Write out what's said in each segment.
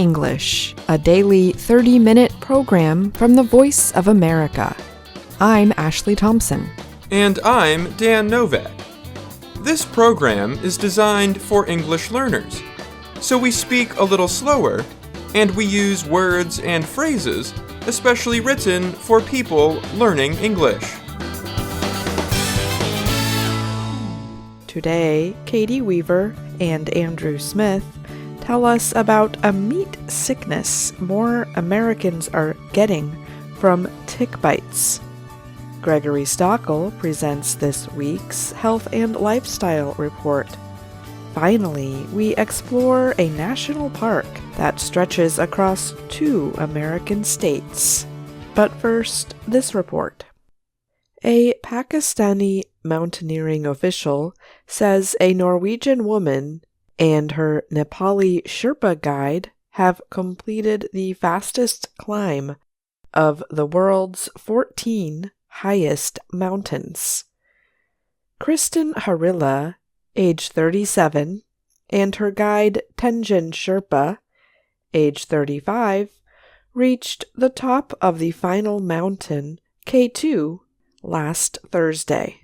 English, a daily 30-minute program from the Voice of America. I'm Ashley Thompson. And I'm Dan Novak. This program is designed for English learners, so we speak a little slower, and we use words and phrases especially written for people learning English. Today, Katie Weaver and Andrew Smith tell us about a meat sickness more Americans are getting from tick bites. Gregory Stockel presents this week's Health and Lifestyle Report. Finally, we explore a national park that stretches across 2 American states. But first, this report. A Pakistani mountaineering official says a Norwegian woman and her Nepali Sherpa guide have completed the fastest climb of the world's 14 highest mountains. Kristen Harilla, age 37, and her guide Tenjin Sherpa, age 35, reached the top of the final mountain, K2, last Thursday.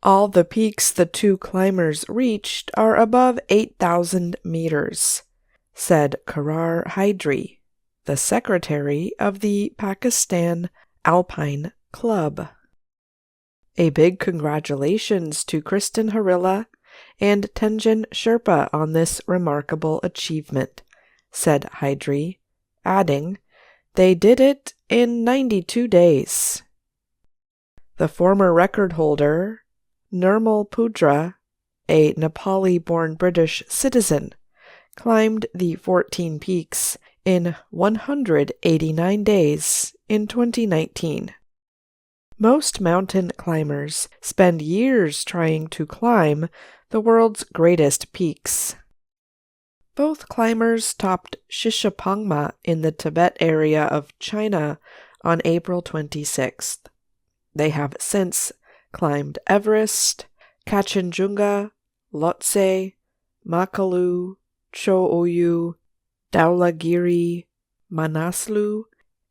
All the peaks the 2 climbers reached are above 8,000 meters, said Karar Hydri, the secretary of the Pakistan Alpine Club. A big congratulations to Kristen Harilla and Tenjin Sherpa on this remarkable achievement, said Hydri, adding, "They did it in 92 days. The former record holder, Nirmal Pudra, a Nepali-born British citizen, climbed the 14 peaks in 189 days in 2019. Most mountain climbers spend years trying to climb the world's greatest peaks. Both climbers topped Shishapangma in the Tibet area of China on April 26th. They have since climbed Everest, Kanchenjunga, Lhotse, Makalu, Cho-Oyu, Dhaulagiri, Manaslu,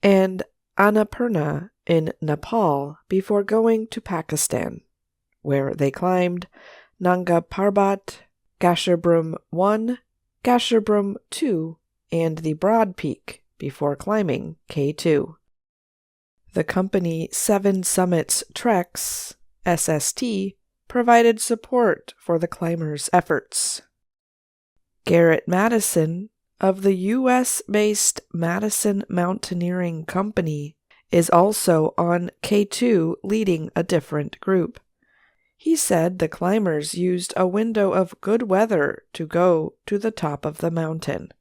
and Annapurna in Nepal before going to Pakistan, where they climbed Nanga Parbat, Gasherbrum 1, Gasherbrum 2, and the Broad Peak before climbing K2. The company Seven Summits Treks, SST, provided support for the climbers' efforts. Garrett Madison of the U.S.-based Madison Mountaineering Company is also on K2 leading a different group. He said the climbers used a window of good weather to go to the top of the mountain.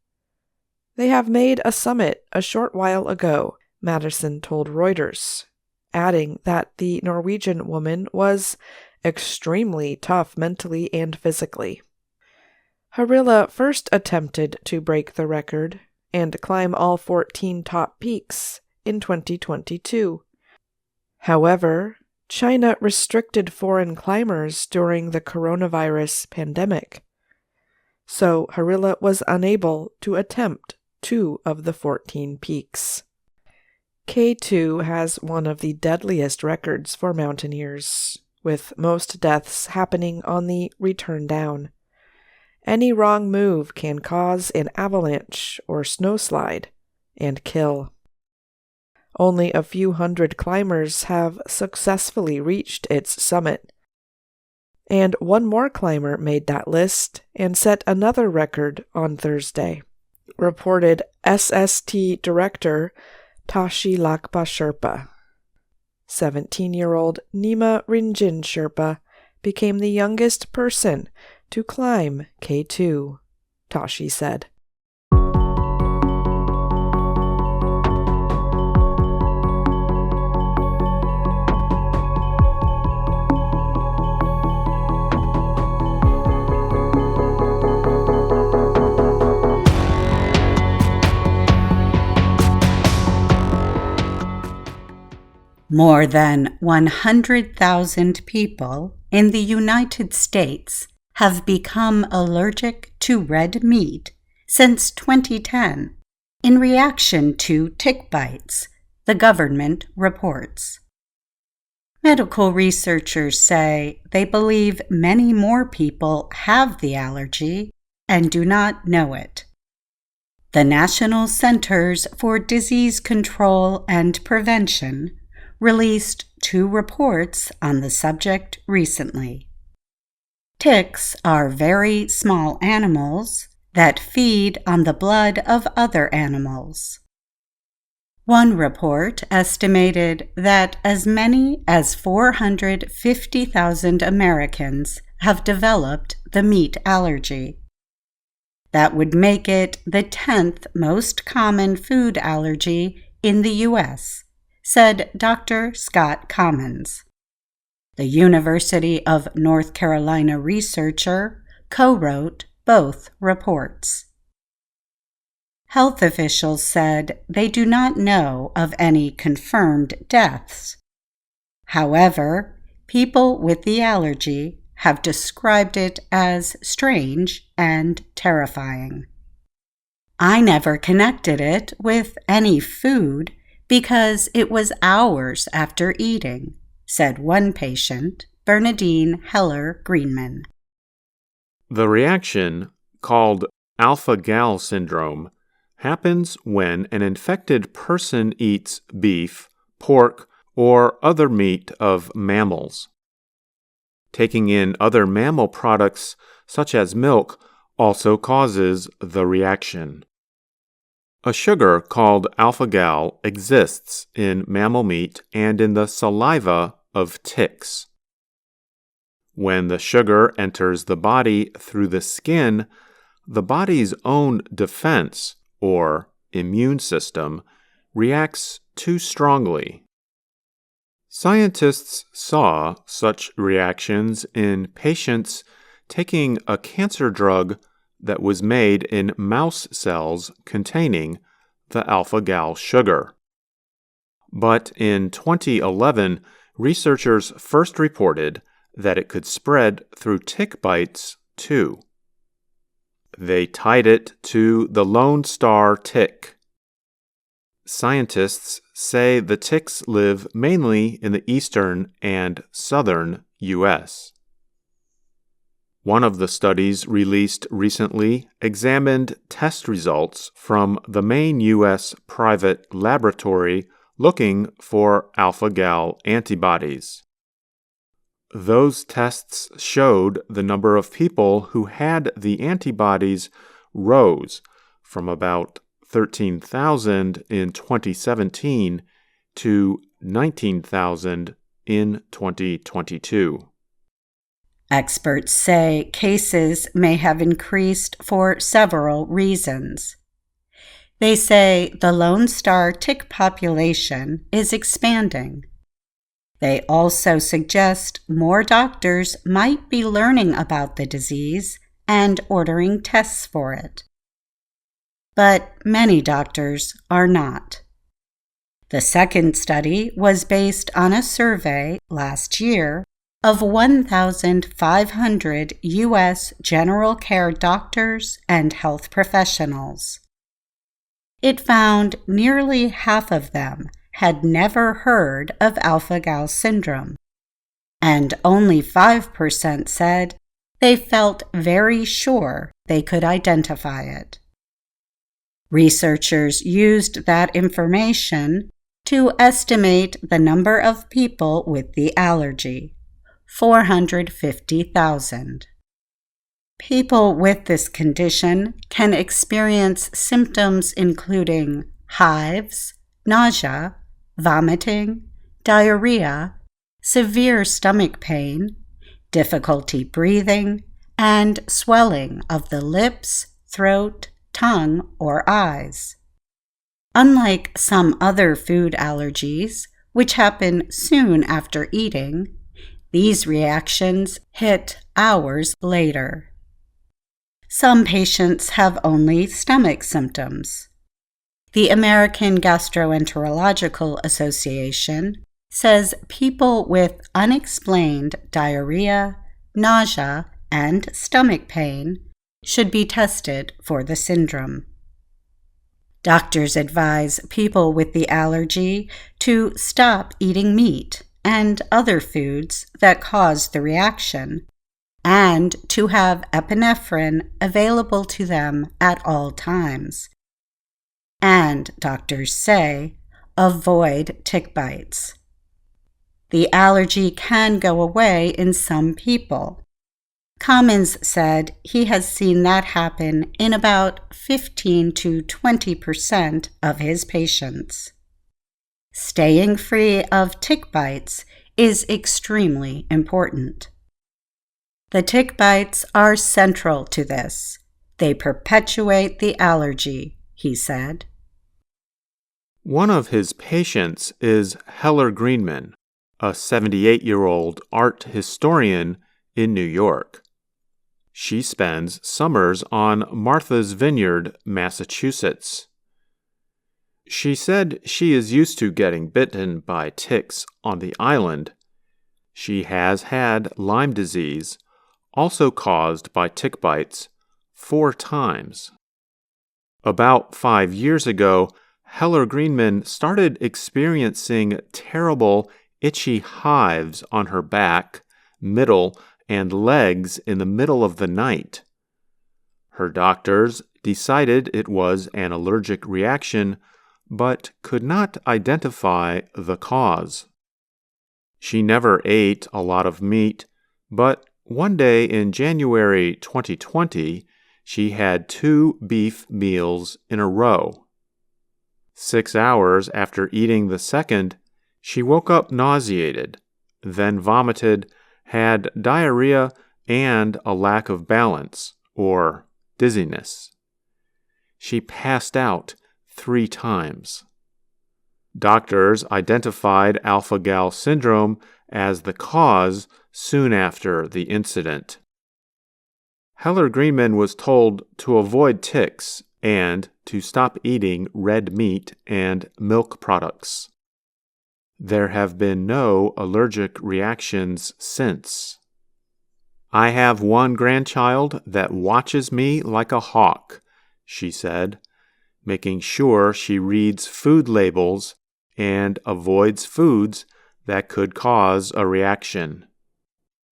They have made a summit a short while ago, Madison told Reuters, adding that the Norwegian woman was extremely tough mentally and physically. Harilla first attempted to break the record and climb all 14 top peaks in 2022. However, China restricted foreign climbers during the coronavirus pandemic, so Harilla was unable to attempt 2 of the 14 peaks. K2 has one of the deadliest records for mountaineers, with most deaths happening on the return down. Any wrong move can cause an avalanche or snowslide and kill. Only a few hundred climbers have successfully reached its summit. And one more climber made that list and set another record on Thursday, reported SST Director Tashi Lakpa Sherpa. 17-year-old Nima Rinjin Sherpa became the youngest person to climb K2, Tashi said. More than 100,000 people in the United States have become allergic to red meat since 2010 in reaction to tick bites, the government reports. Medical researchers say they believe many more people have the allergy and do not know it. The National Centers for Disease Control and Prevention released 2 reports on the subject recently. Ticks are very small animals that feed on the blood of other animals. One report estimated that as many as 450,000 Americans have developed the meat allergy. That would make it the 10th most common food allergy in the U.S., said Dr. Scott Commons. The University of North Carolina researcher co-wrote both reports. Health officials said they do not know of any confirmed deaths. However, people with the allergy have described it as strange and terrifying. I never connected it with any food because it was hours after eating, said one patient, Bernadine Heller-Greenman. The reaction, called alpha-gal syndrome, happens when an infected person eats beef, pork, or other meat of mammals. Taking in other mammal products, such as milk, also causes the reaction. A sugar called alpha-gal exists in mammal meat and in the saliva of ticks. When the sugar enters the body through the skin, the body's own defense, or immune system, reacts too strongly. Scientists saw such reactions in patients taking a cancer drug that was made in mouse cells containing the alpha-gal sugar. But in 2011, researchers first reported that it could spread through tick bites too. They tied it to the Lone Star tick. Scientists say the ticks live mainly in the eastern and southern U.S. One of the studies released recently examined test results from the main U.S. private laboratory looking for alpha-gal antibodies. Those tests showed the number of people who had the antibodies rose from about 13,000 in 2017 to 19,000 in 2022. Experts say cases may have increased for several reasons. They say the Lone Star tick population is expanding. They also suggest more doctors might be learning about the disease and ordering tests for it. But many doctors are not. The second study was based on a survey last year of 1,500 U.S. general care doctors and health professionals. It found nearly half of them had never heard of alpha-gal syndrome, and only 5% said they felt very sure they could identify it. Researchers used that information to estimate the number of people with the allergy, 450,000. People with this condition can experience symptoms including hives, nausea, vomiting, diarrhea, severe stomach pain, difficulty breathing, and swelling of the lips, throat, tongue, or eyes. Unlike some other food allergies, which happen soon after eating, these reactions hit hours later. Some patients have only stomach symptoms. The American Gastroenterological Association says people with unexplained diarrhea, nausea, and stomach pain should be tested for the syndrome. Doctors advise people with the allergy to stop eating meat and other foods that cause the reaction, and to have epinephrine available to them at all times. And doctors say, avoid tick bites. The allergy can go away in some people. Commons said he has seen that happen in about 15 to 20% of his patients. Staying free of tick bites is extremely important. The tick bites are central to this. They perpetuate the allergy, he said. One of his patients is Heller Greenman, a 78-year-old art historian in New York. She spends summers on Martha's Vineyard, Massachusetts. She said she is used to getting bitten by ticks on the island. She has had Lyme disease, also caused by tick bites, 4 times. About 5 years ago, Heller Greenman started experiencing terrible, itchy hives on her back, middle, and legs in the middle of the night. Her doctors decided it was an allergic reaction, but could not identify the cause. She never ate a lot of meat, but one day in January 2020, she had 2 beef meals in a row. 6 hours after eating the second, she woke up nauseated, then vomited, had diarrhea, and a lack of balance, or dizziness. She passed out 3 times. Doctors identified alpha-gal syndrome as the cause soon after the incident. Heller Greenman was told to avoid ticks and to stop eating red meat and milk products. There have been no allergic reactions since. I have one grandchild that watches me like a hawk, she said, making sure she reads food labels and avoids foods that could cause a reaction.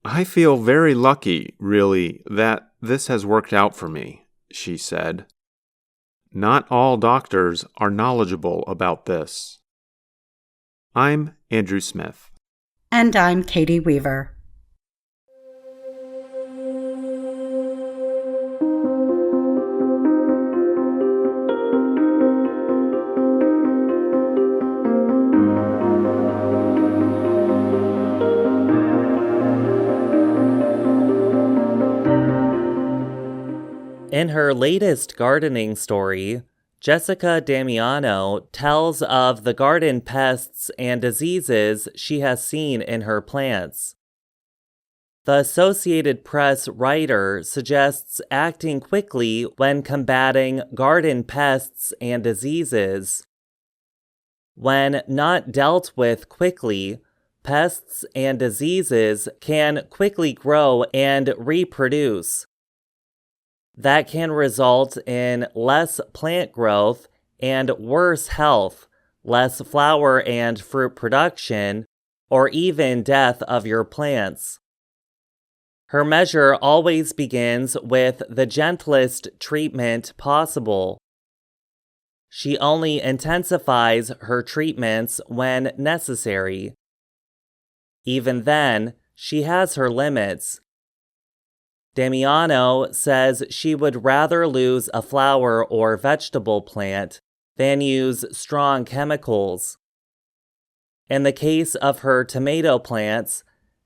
I feel very lucky, really, that this has worked out for me, she said. Not all doctors are knowledgeable about this. I'm Andrew Smith. And I'm Katie Weaver. In her latest gardening story, Jessica Damiano tells of the garden pests and diseases she has seen in her plants. The Associated Press writer suggests acting quickly when combating garden pests and diseases. When not dealt with quickly, pests and diseases can quickly grow and reproduce. That can result in less plant growth and worse health, less flower and fruit production, or even death of your plants. Her measure always begins with the gentlest treatment possible. She only intensifies her treatments when necessary. Even then, she has her limits. Damiano says she would rather lose a flower or vegetable plant than use strong chemicals. In the case of her tomato plants,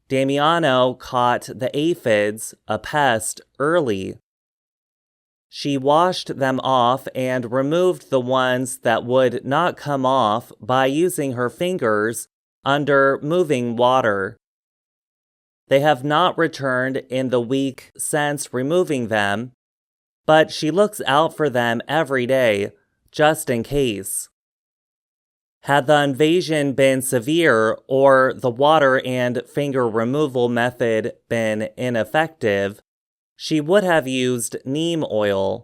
Damiano caught the aphids, a pest, early. She washed them off and removed the ones that would not come off by using her fingers under moving water. They have not returned in the week since removing them, but she looks out for them every day, just in case. Had the invasion been severe or the water and finger removal method been ineffective, she would have used neem oil.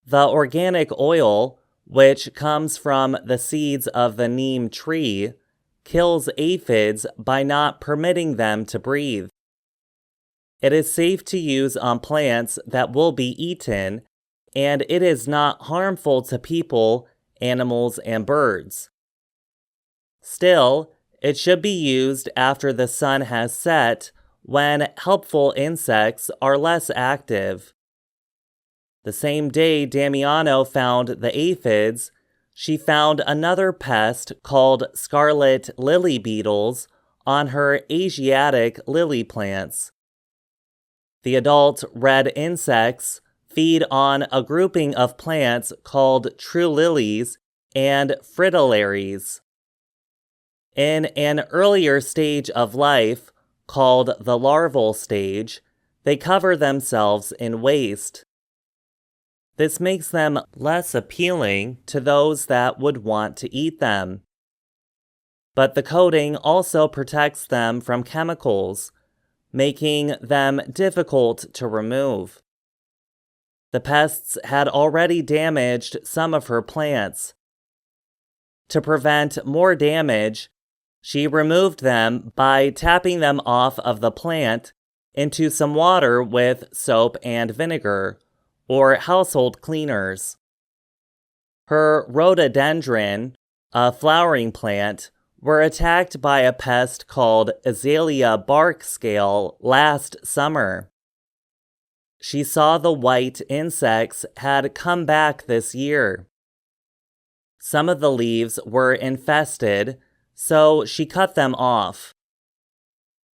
The organic oil, which comes from the seeds of the neem tree, kills aphids by not permitting them to breathe. It is safe to use on plants that will be eaten, and it is not harmful to people, animals, and birds. Still, it should be used after the sun has set, when helpful insects are less active. The same day Damiano found the aphids, she found another pest called scarlet lily beetles on her Asiatic lily plants. The adult red insects feed on a grouping of plants called true lilies and fritillaries. In an earlier stage of life, called the larval stage, they cover themselves in waste. This makes them less appealing to those that would want to eat them. But the coating also protects them from chemicals, making them difficult to remove. The pests had already damaged some of her plants. To prevent more damage, she removed them by tapping them off of the plant into some water with soap and vinegar, or household cleaners. Her rhododendron, a flowering plant, were attacked by a pest called azalea bark scale last summer. She saw the white insects had come back this year. Some of the leaves were infested, so she cut them off.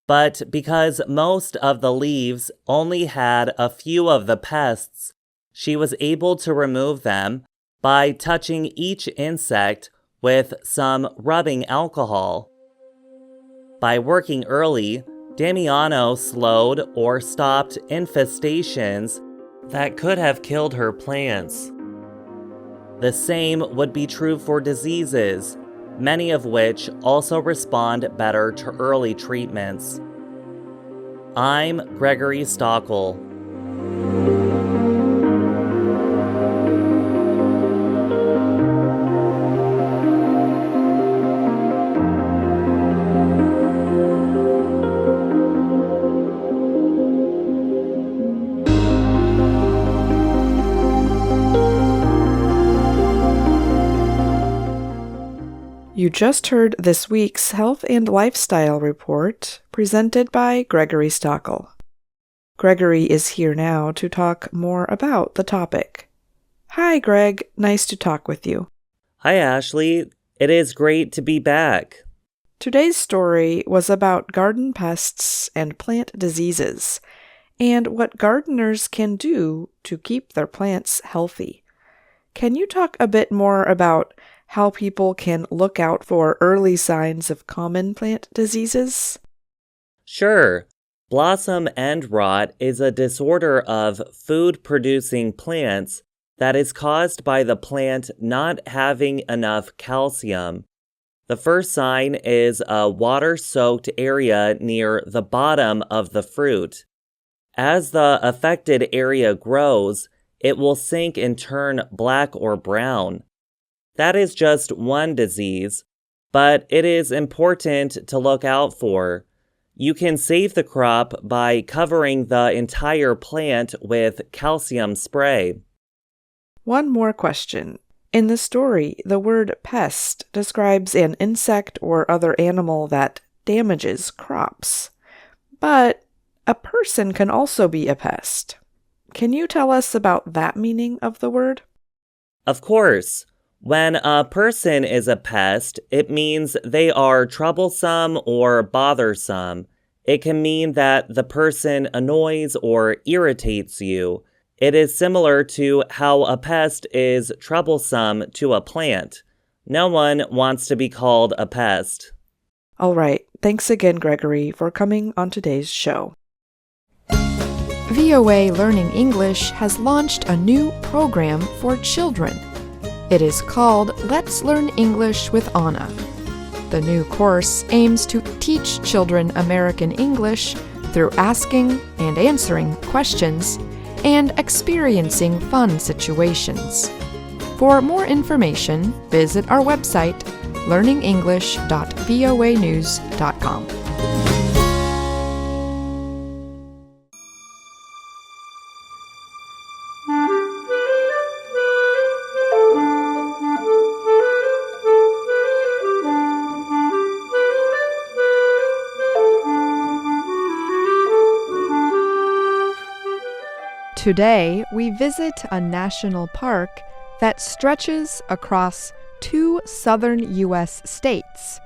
But because most of the leaves only had a few of the pests, she was able to remove them by touching each insect with some rubbing alcohol. By working early, Damiano slowed or stopped infestations that could have killed her plants. The same would be true for diseases, many of which also respond better to early treatments. I'm Gregory Stockel. You just heard this week's Health and Lifestyle Report presented by Gregory Stockel. Gregory is here now to talk more about the topic. Hi, Greg. Nice to talk with you. Hi, Ashley. It is great to be back. Today's story was about garden pests and plant diseases, and what gardeners can do to keep their plants healthy. Can you talk a bit more about how people can look out for early signs of common plant diseases? Sure. Blossom end rot is a disorder of food-producing plants that is caused by the plant not having enough calcium. The first sign is a water-soaked area near the bottom of the fruit. As the affected area grows, it will sink and turn black or brown. That is just one disease, but it is important to look out for. You can save the crop by covering the entire plant with calcium spray. One more question. In the story, the word pest describes an insect or other animal that damages crops. But a person can also be a pest. Can you tell us about that meaning of the word? Of course. When a person is a pest, it means they are troublesome or bothersome. It can mean that the person annoys or irritates you. It is similar to how a pest is troublesome to a plant. No one wants to be called a pest. All right. Thanks again, Gregory, for coming on today's show. VOA Learning English has launched a new program for children. It is called Let's Learn English with Anna. The new course aims to teach children American English through asking and answering questions and experiencing fun situations. For more information, visit our website, learningenglish.voanews.com. Today, we visit a national park that stretches across 2 southern U.S. states,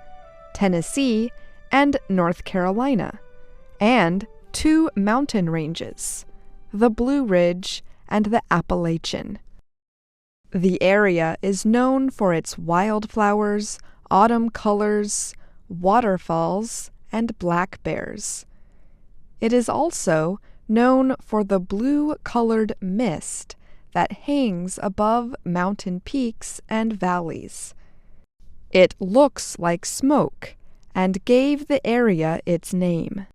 Tennessee and North Carolina, and 2 mountain ranges, the Blue Ridge and the Appalachian. The area is known for its wildflowers, autumn colors, waterfalls, and black bears. It is also known for the blue-colored mist that hangs above mountain peaks and valleys. It looks like smoke and gave the area its name.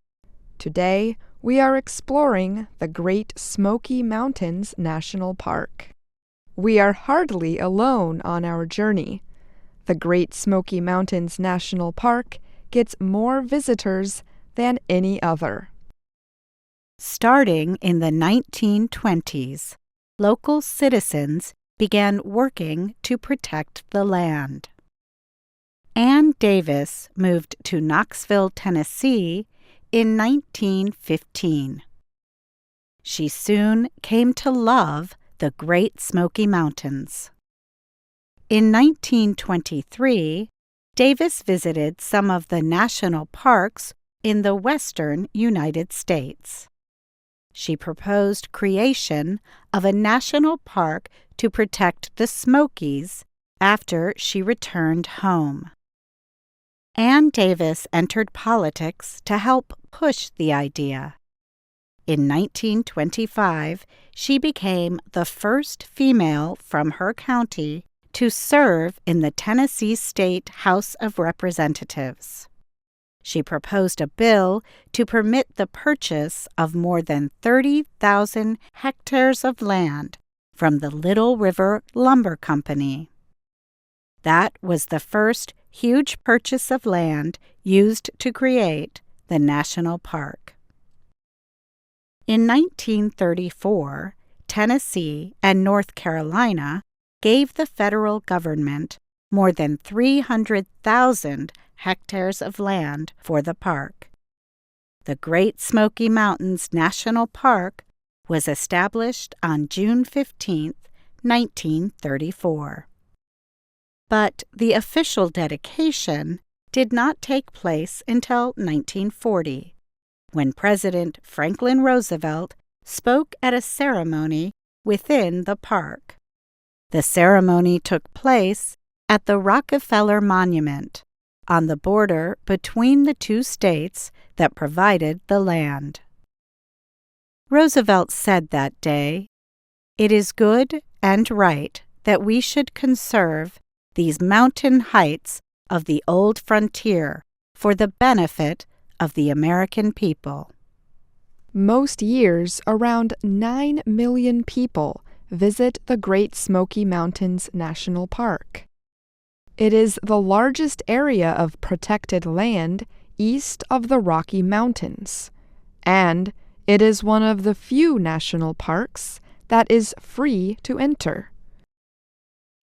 Today, we are exploring the Great Smoky Mountains National Park. We are hardly alone on our journey. The Great Smoky Mountains National Park gets more visitors than any other. Starting in the 1920s, local citizens began working to protect the land. Ann Davis moved to Knoxville, Tennessee in 1915. She soon came to love the Great Smoky Mountains. In 1923, Davis visited some of the national parks in the western United States. She proposed creation of a national park to protect the Smokies after she returned home. Ann Davis entered politics to help push the idea. In 1925, she became the first female from her county to serve in the Tennessee State House of Representatives. She proposed a bill to permit the purchase of more than 30,000 hectares of land from the Little River Lumber Company. That was the first huge purchase of land used to create the national park. In 1934, Tennessee and North Carolina gave the federal government more than 300,000 hectares of land for the park. The Great Smoky Mountains National Park was established on June 15, 1934. But the official dedication did not take place until 1940, when President Franklin Roosevelt spoke at a ceremony within the park. The ceremony took place at the Rockefeller Monument, on the border between the 2 states that provided the land. Roosevelt said that day, "It is good and right that we should conserve these mountain heights of the old frontier for the benefit of the American people." Most years, around 9 million people visit the Great Smoky Mountains National Park. It is the largest area of protected land east of the Rocky Mountains, and it is one of the few national parks that is free to enter.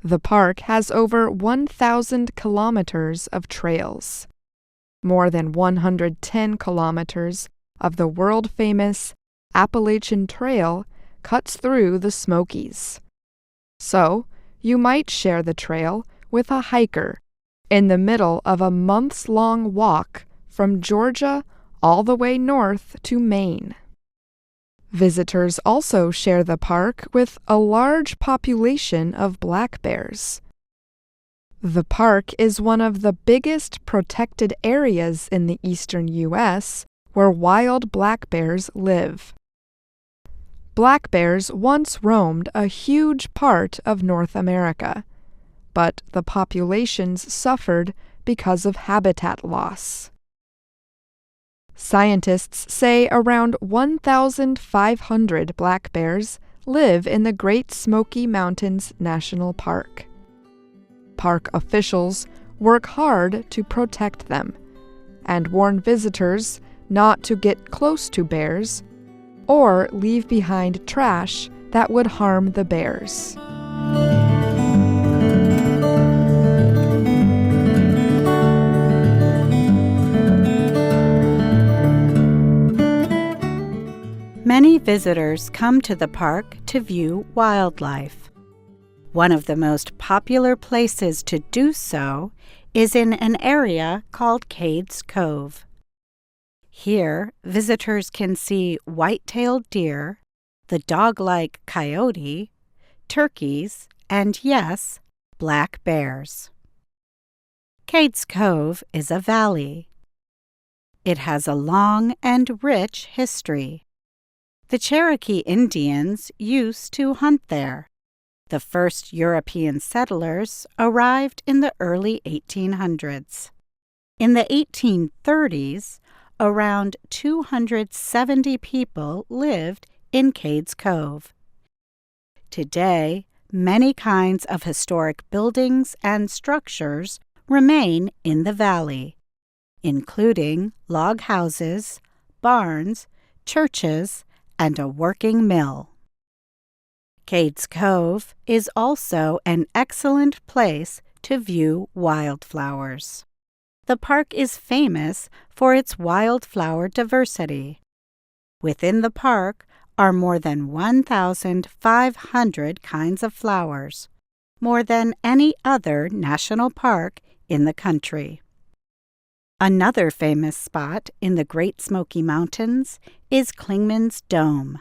The park has over 1,000 kilometers of trails. More than 110 kilometers of the world-famous Appalachian Trail cuts through the Smokies. So, you might share the trail with a hiker in the middle of a months-long walk from Georgia all the way north to Maine. Visitors also share the park with a large population of black bears. The park is one of the biggest protected areas in the eastern U.S. where wild black bears live. Black bears once roamed a huge part of North America, but the populations suffered because of habitat loss. Scientists say around 1,500 black bears live in the Great Smoky Mountains National Park. Park officials work hard to protect them and warn visitors not to get close to bears or leave behind trash that would harm the bears. Many visitors come to the park to view wildlife. One of the most popular places to do so is in an area called Cades Cove. Here, visitors can see white-tailed deer, the dog-like coyote, turkeys, and yes, black bears. Cades Cove is a valley. It has a long and rich history. The Cherokee Indians used to hunt there. The first European settlers arrived in the early 1800s. In the 1830s, around 270 people lived in Cades Cove. Today, many kinds of historic buildings and structures remain in the valley, including log houses, barns, churches, and a working mill. Cades Cove is also an excellent place to view wildflowers. The park is famous for its wildflower diversity. Within the park are more than 1,500 kinds of flowers, more than any other national park in the country. Another famous spot in the Great Smoky Mountains is Clingman's Dome.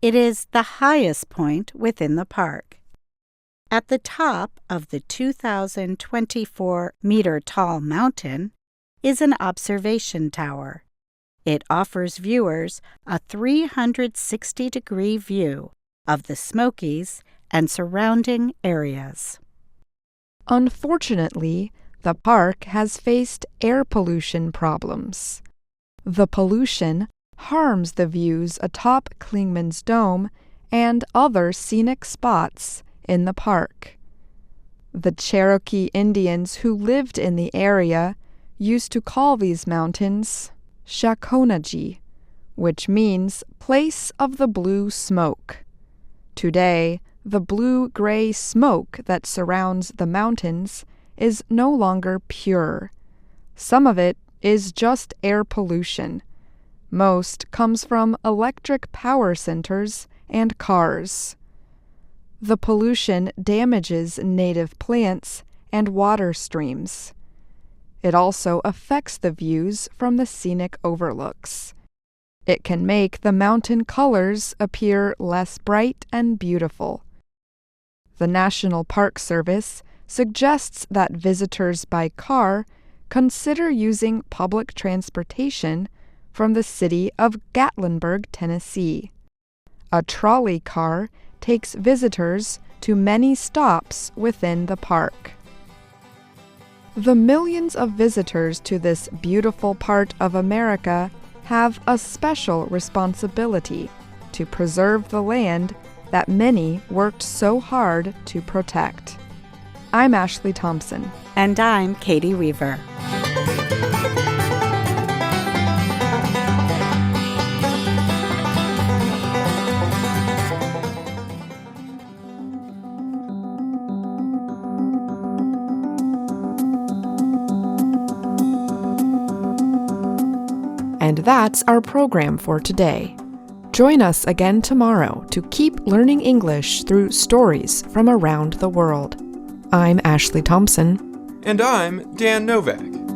It is the highest point within the park. At the top of the 2,024-meter-tall mountain is an observation tower. It offers viewers a 360-degree view of the Smokies and surrounding areas. Unfortunately, the park has faced air pollution problems. The pollution harms the views atop Clingman's Dome and other scenic spots in the park. The Cherokee Indians who lived in the area used to call these mountains Shakonajee, which means place of the blue smoke. Today, the blue-gray smoke that surrounds the mountains is no longer pure. Some of it is just air pollution. Most comes from electric power centers and cars. The pollution damages native plants and water streams. It also affects the views from the scenic overlooks. It can make the mountain colors appear less bright and beautiful. The National Park Service suggests that visitors by car consider using public transportation from the city of Gatlinburg, Tennessee. A trolley car takes visitors to many stops within the park. The millions of visitors to this beautiful part of America have a special responsibility to preserve the land that many worked so hard to protect. I'm Ashley Thompson. And I'm Katie Weaver. And that's our program for today. Join us again tomorrow to keep learning English through stories from around the world. I'm Ashley Thompson. And I'm Dan Novak.